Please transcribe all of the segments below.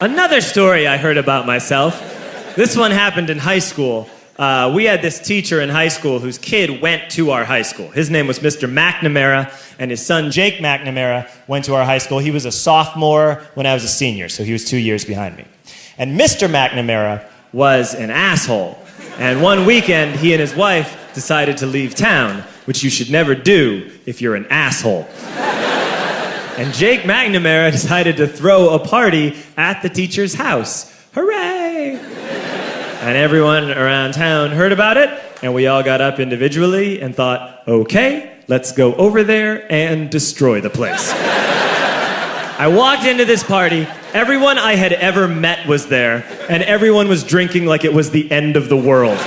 Another story I heard about myself. This one happened in high school. We had this teacher in high school whose kid went to our high school. His name was Mr. McNamara, and his son Jake McNamara went to our high school. He was a sophomore when I was a senior, so he was 2 years behind me. And Mr. McNamara was an asshole. And one weekend, he and his wife decided to leave town, which you should never do if you're an asshole. And Jake McNamara decided to throw a party at the teacher's house. Hooray! And everyone around town heard about it, and we all got up individually and thought, okay, let's go over there and destroy the place. I walked into this party, everyone I had ever met was there, and everyone was drinking like it was the end of the world.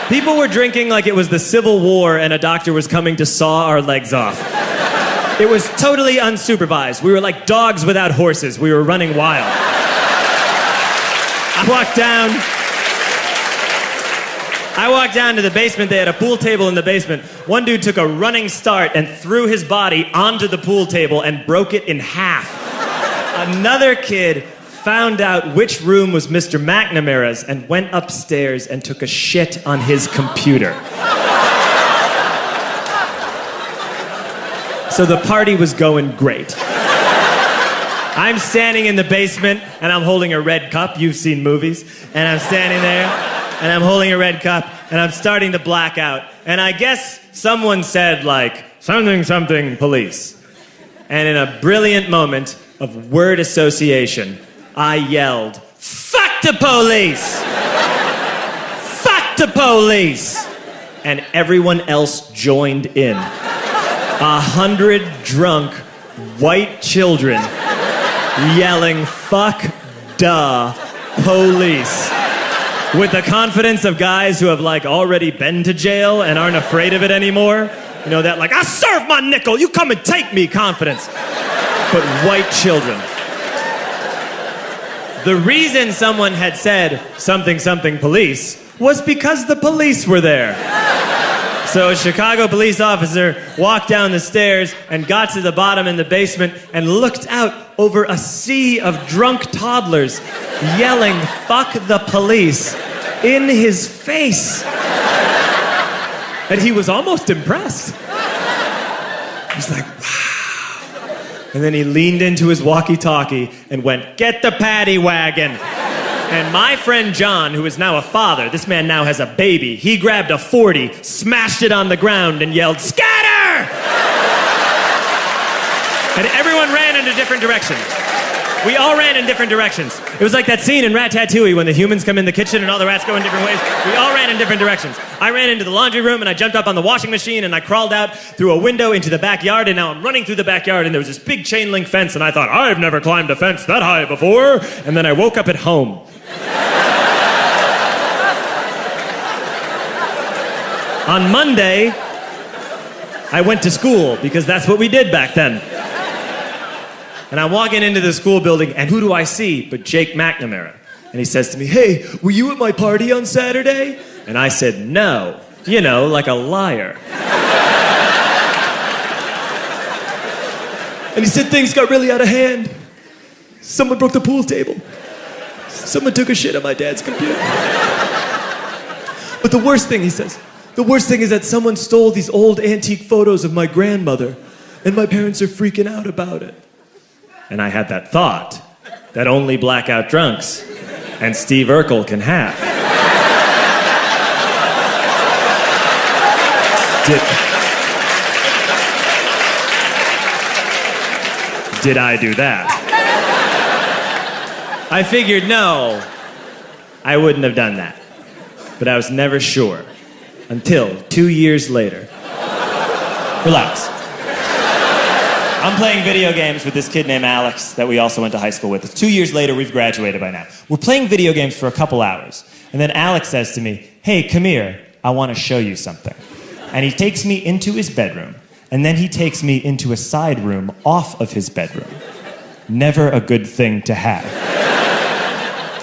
People were drinking like it was the Civil War and a doctor was coming to saw our legs off. It was totally unsupervised. We were like dogs without horses. We were running wild. I walked down to the basement. They had a pool table in the basement. One dude took a running start and threw his body onto the pool table and broke it in half. Another kid found out which room was Mr. McNamara's and went upstairs and took a shit on his computer. So the party was going great. I'm standing in the basement and I'm holding a red cup. You've seen movies. And I'm standing there and I'm holding a red cup and I'm starting to black out. And I guess someone said like, something, something, police. And in a brilliant moment of word association, I yelled, fuck the police! Fuck the police! And everyone else joined in. 100 drunk white children yelling, fuck the police. With the confidence of guys who have like already been to jail and aren't afraid of it anymore. You know, that like, I serve my nickel, you come and take me confidence. But white children. The reason someone had said something, something police was because the police were there. So a Chicago police officer walked down the stairs and got to the bottom in the basement and looked out over a sea of drunk toddlers yelling, fuck the police, in his face. And he was almost impressed. He was like, wow. And then he leaned into his walkie-talkie and went, get the paddy wagon. And my friend John, who is now a father, this man now has a baby, he grabbed a 40, smashed it on the ground, and yelled, scatter! And everyone ran in a different direction. We all ran in different directions. It was like that scene in Ratatouille when the humans come in the kitchen and all the rats go in different ways. We all ran in different directions. I ran into the laundry room and I jumped up on the washing machine and I crawled out through a window into the backyard, and now I'm running through the backyard and there was this big chain link fence and I thought, I've never climbed a fence that high before. And then I woke up at home. On Monday, I went to school because that's what we did back then. And I'm walking into the school building, and who do I see but Jake McNamara? And he says to me, hey, were you at my party on Saturday? And I said, no. You know, like a liar. And he said things got really out of hand. Someone broke the pool table. Someone took a shit on my dad's computer. But the worst thing, he says, the worst thing is that someone stole these old antique photos of my grandmother, and my parents are freaking out about it. And I had that thought that only blackout drunks and Steve Urkel can have. Did I do that? I figured, no, I wouldn't have done that. But I was never sure until 2 years later. Relax. I'm playing video games with this kid named Alex that we also went to high school with. 2 years later, we've graduated by now. We're playing video games for a couple hours. And then Alex says to me, hey, come here, I want to show you something. And he takes me into his bedroom. And then he takes me into a side room off of his bedroom. Never a good thing to have.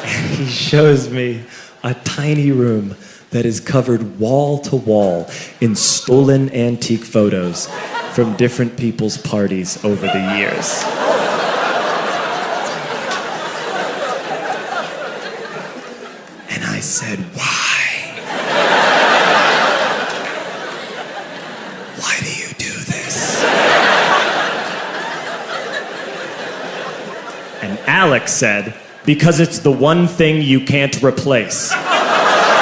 And he shows me a tiny room that is covered wall to wall in stolen antique photos from different people's parties over the years. said, why? Why do you do this? And Alex said, because it's the one thing you can't replace.